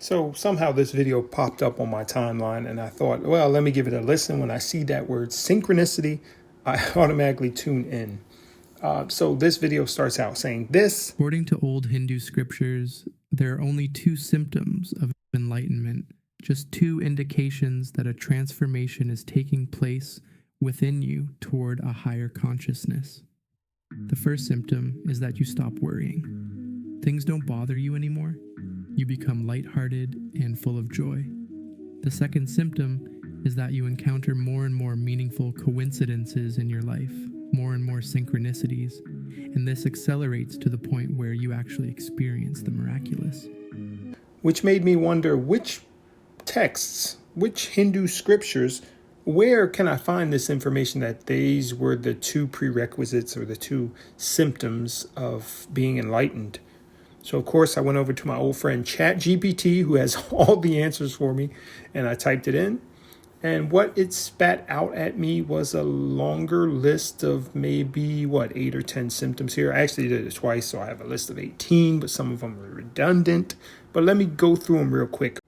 So somehow this video popped up on my timeline and I thought, well, let me give it a listen. When I see that word synchronicity, I automatically tune in. So this video starts out saying this. According to old Hindu scriptures, there are only two symptoms of enlightenment, just two indications that a transformation is taking place within you toward a higher consciousness. The first symptom is that you stop worrying. Things don't bother you anymore. You become lighthearted and full of joy. The second symptom is that you encounter more and more meaningful coincidences in your life, more and more synchronicities, and this accelerates to the point where you actually experience the miraculous. Which made me wonder which texts, which Hindu scriptures, where can I find this information that these were the two prerequisites or the two symptoms of being enlightened? So, of course, I went over to my old friend ChatGPT, who has all the answers for me, and I typed it in. And what it spat out at me was a longer list of maybe, 8 or 10 symptoms here. I actually did it twice, so I have a list of 18, but some of them are redundant. But let me go through them real quick.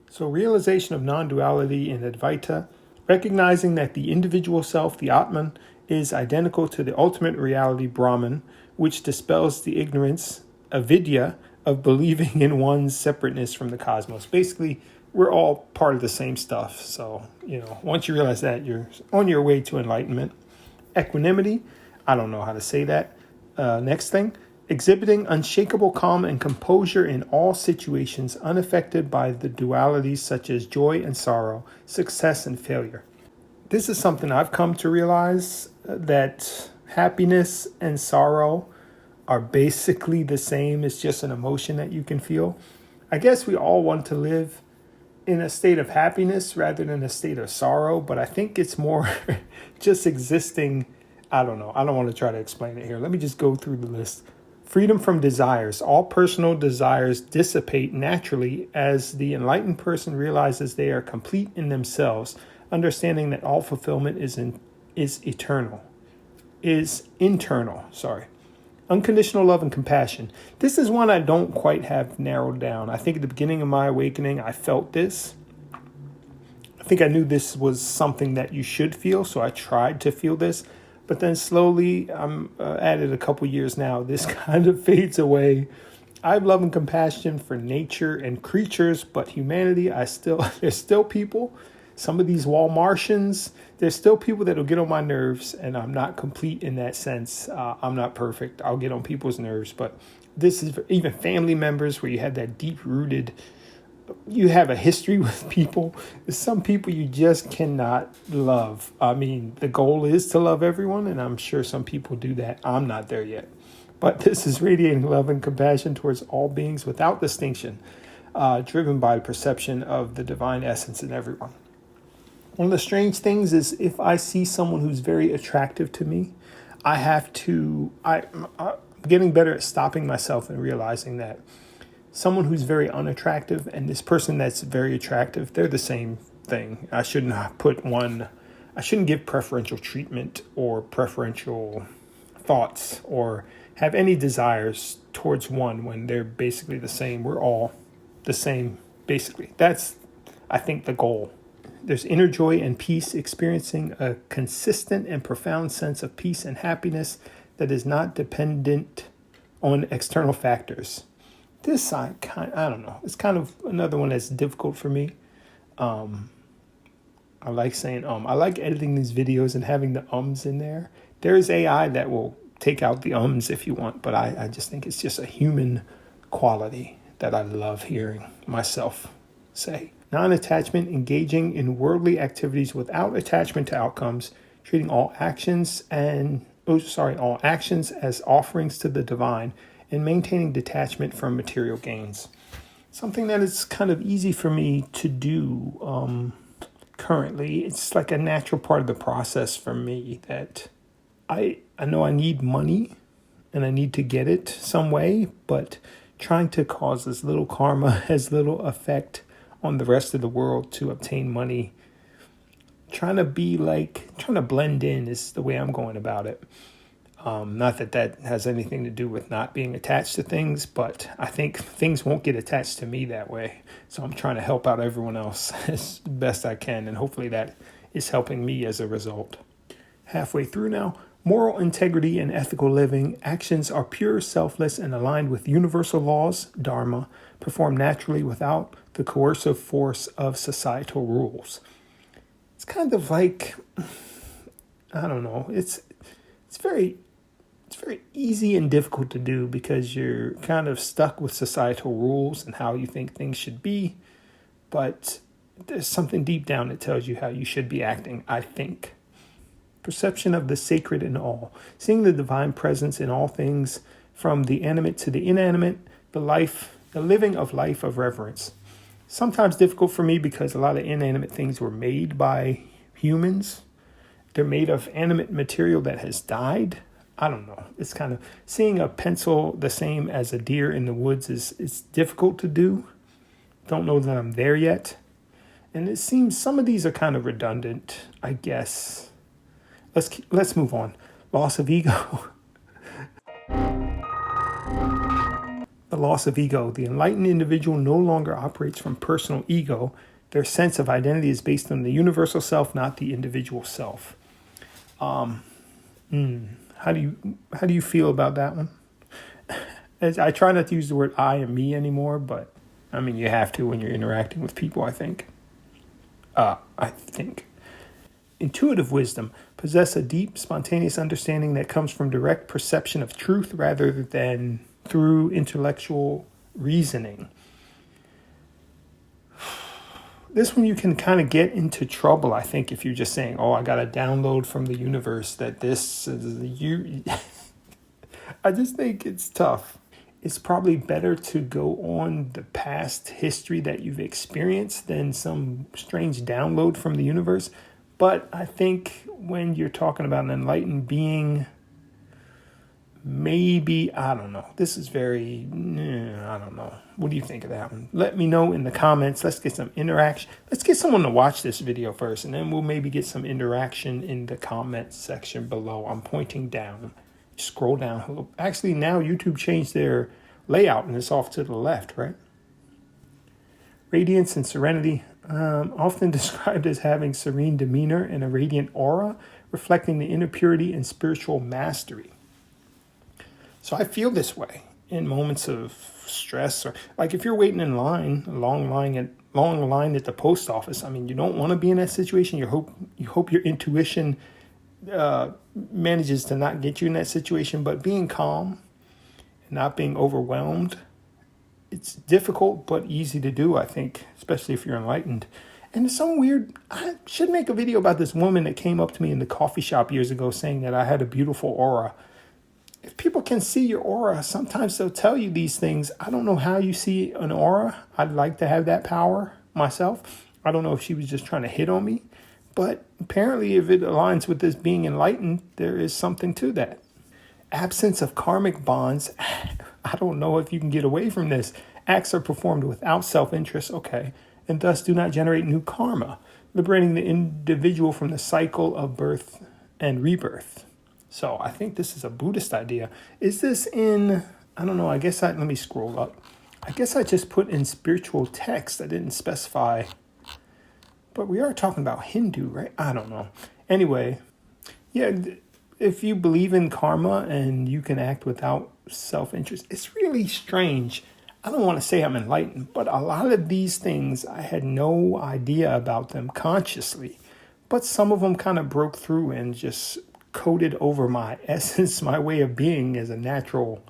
So, realization of non-duality in Advaita, recognizing that the individual self, the atman, is identical to the ultimate reality, Brahman, which dispels the ignorance, avidya, of believing in one's separateness from the cosmos. Basically, we're all part of the same stuff. So, once you realize that, you're on your way to enlightenment. Equanimity, I don't know how to say that. Next thing, exhibiting unshakable calm and composure in all situations, unaffected by the dualities such as joy and sorrow, success and failure. This is something I've come to realize, that happiness and sorrow are basically the same. It's just an emotion that you can feel. I guess we all want to live in a state of happiness rather than a state of sorrow, but I think it's more just existing. I don't know. I don't want to try to explain it here. Let me just go through the list. Freedom from desires. All personal desires dissipate naturally as the enlightened person realizes they are complete in themselves, understanding that all fulfillment is internal. Unconditional love and compassion. This is one I don't quite have narrowed down. I think at the beginning of my awakening, I felt this. I think I knew this was something that you should feel, so I tried to feel this. But then slowly, I'm at it a couple years now, this kind of fades away. I have love and compassion for nature and creatures, but humanity, there's still people. Some of these wall Martians, there's still people that will get on my nerves, and I'm not complete in that sense. I'm not perfect. I'll get on people's nerves, but this is even family members where you have that deep-rooted, you have a history with people. There's some people you just cannot love. I mean, the goal is to love everyone, and I'm sure some people do that. I'm not there yet. But this is radiating love and compassion towards all beings without distinction, driven by the perception of the divine essence in everyone. One of the strange things is if I see someone who's very attractive to me, I'm getting better at stopping myself and realizing that someone who's very unattractive and this person that's very attractive, they're the same thing. I shouldn't give preferential treatment or preferential thoughts or have any desires towards one when they're basically the same. We're all the same, basically. That's, I think, the goal. There's inner joy and peace, experiencing a consistent and profound sense of peace and happiness that is not dependent on external factors. This I don't know. It's kind of another one that's difficult for me. I like saying I like editing these videos and having the ums in there. There is AI that will take out the ums if you want, but I just think it's just a human quality that I love hearing myself say. Non-attachment, engaging in worldly activities without attachment to outcomes, treating all actions as offerings to the divine, and maintaining detachment from material gains. Something that is kind of easy for me to do currently. It's like a natural part of the process for me that I know I need money and I need to get it some way, but trying to cause as little karma, as little effect on the rest of the world to obtain money, trying to blend in is the way I'm going about it. Not that that has anything to do with not being attached to things, but I think things won't get attached to me that way. So I'm trying to help out everyone else as best I can, and hopefully that is helping me as a result. Halfway through now. Moral integrity and ethical living, actions are pure, selfless, and aligned with universal laws, dharma, performed naturally without the coercive force of societal rules. It's kind of like, I don't know, it's very easy and difficult to do because you're kind of stuck with societal rules and how you think things should be, but there's something deep down that tells you how you should be acting, I think. Perception of the sacred in all, seeing the divine presence in all things, from the animate to the inanimate, the living of life of reverence. Sometimes difficult for me because a lot of inanimate things were made by humans. They're made of animate material that has died. I don't know. It's kind of seeing a pencil the same as a deer in the woods is difficult to do. Don't know that I'm there yet. And it seems some of these are kind of redundant, I guess. Let's move on. Loss of ego. The loss of ego. The enlightened individual no longer operates from personal ego. Their sense of identity is based on the universal self, not the individual self. How do you feel about that one? I try not to use the word I and me anymore, but I mean you have to when you're interacting with people, I think. Intuitive wisdom. Possess a deep, spontaneous understanding that comes from direct perception of truth rather than through intellectual reasoning. This one you can kind of get into trouble, I think, if you're just saying, I got to download from the universe that this is you. I just think it's tough. It's probably better to go on the past history that you've experienced than some strange download from the universe. But I think when you're talking about an enlightened being, maybe, I don't know. This is very, I don't know. What do you think of that one? Let me know in the comments. Let's get some interaction. Let's get someone to watch this video first, and then we'll maybe get some interaction in the comments section below. I'm pointing down. Scroll down. Actually, now YouTube changed their layout, and it's off to the left, right? Radiance and serenity. Often described as having serene demeanor and a radiant aura, reflecting the inner purity and spiritual mastery. So I feel this way in moments of stress, or like if you're waiting in line, a long line at the post office. I mean, you don't want to be in that situation. You hope your intuition manages to not get you in that situation, but being calm and not being overwhelmed, it's difficult but easy to do, I think, especially if you're enlightened. And it's so weird. I should make a video about this woman that came up to me in the coffee shop years ago saying that I had a beautiful aura. If people can see your aura, sometimes they'll tell you these things. I don't know how you see an aura. I'd like to have that power myself. I don't know if she was just trying to hit on me. But apparently, if it aligns with this being enlightened, there is something to that. Absence of karmic bonds. I don't know if you can get away from this. Acts are performed without self-interest, okay, and thus do not generate new karma, liberating the individual from the cycle of birth and rebirth. So I think this is a Buddhist idea. Is this in, I don't know, let me scroll up. I guess I just put in spiritual text. I didn't specify. But we are talking about Hindu, right? I don't know. Anyway, yeah, if you believe in karma and you can act without self-interest, it's really strange. I don't want to say I'm enlightened, but a lot of these things, I had no idea about them consciously. But some of them kind of broke through and just coated over my essence, my way of being as a natural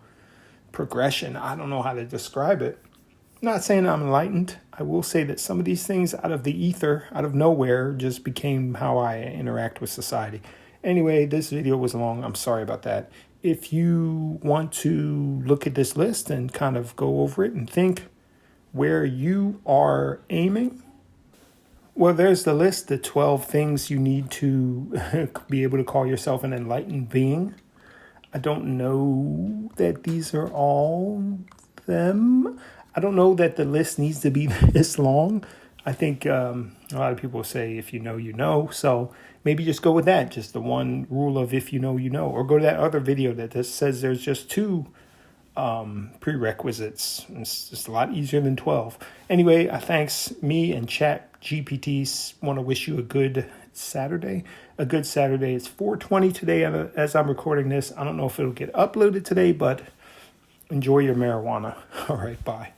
progression. I don't know how to describe it. I'm not saying I'm enlightened. I will say that some of these things out of the ether, out of nowhere, just became how I interact with society. Anyway, this video was long. I'm sorry about that. If you want to look at this list and kind of go over it and think where you are aiming, well, there's the list, the 12 things you need to be able to call yourself an enlightened being. I don't know that these are all them. I don't know that the list needs to be this long. I think a lot of people say, if you know, you know. So maybe just go with that. Just the one rule of if you know, you know. Or go to that other video that just says there's just two prerequisites. It's just a lot easier than 12. Anyway, thanks. Me and Chat GPT want to wish you a good Saturday. It's 4:20 today as I'm recording this. I don't know if it'll get uploaded today, but enjoy your marijuana. All right, bye.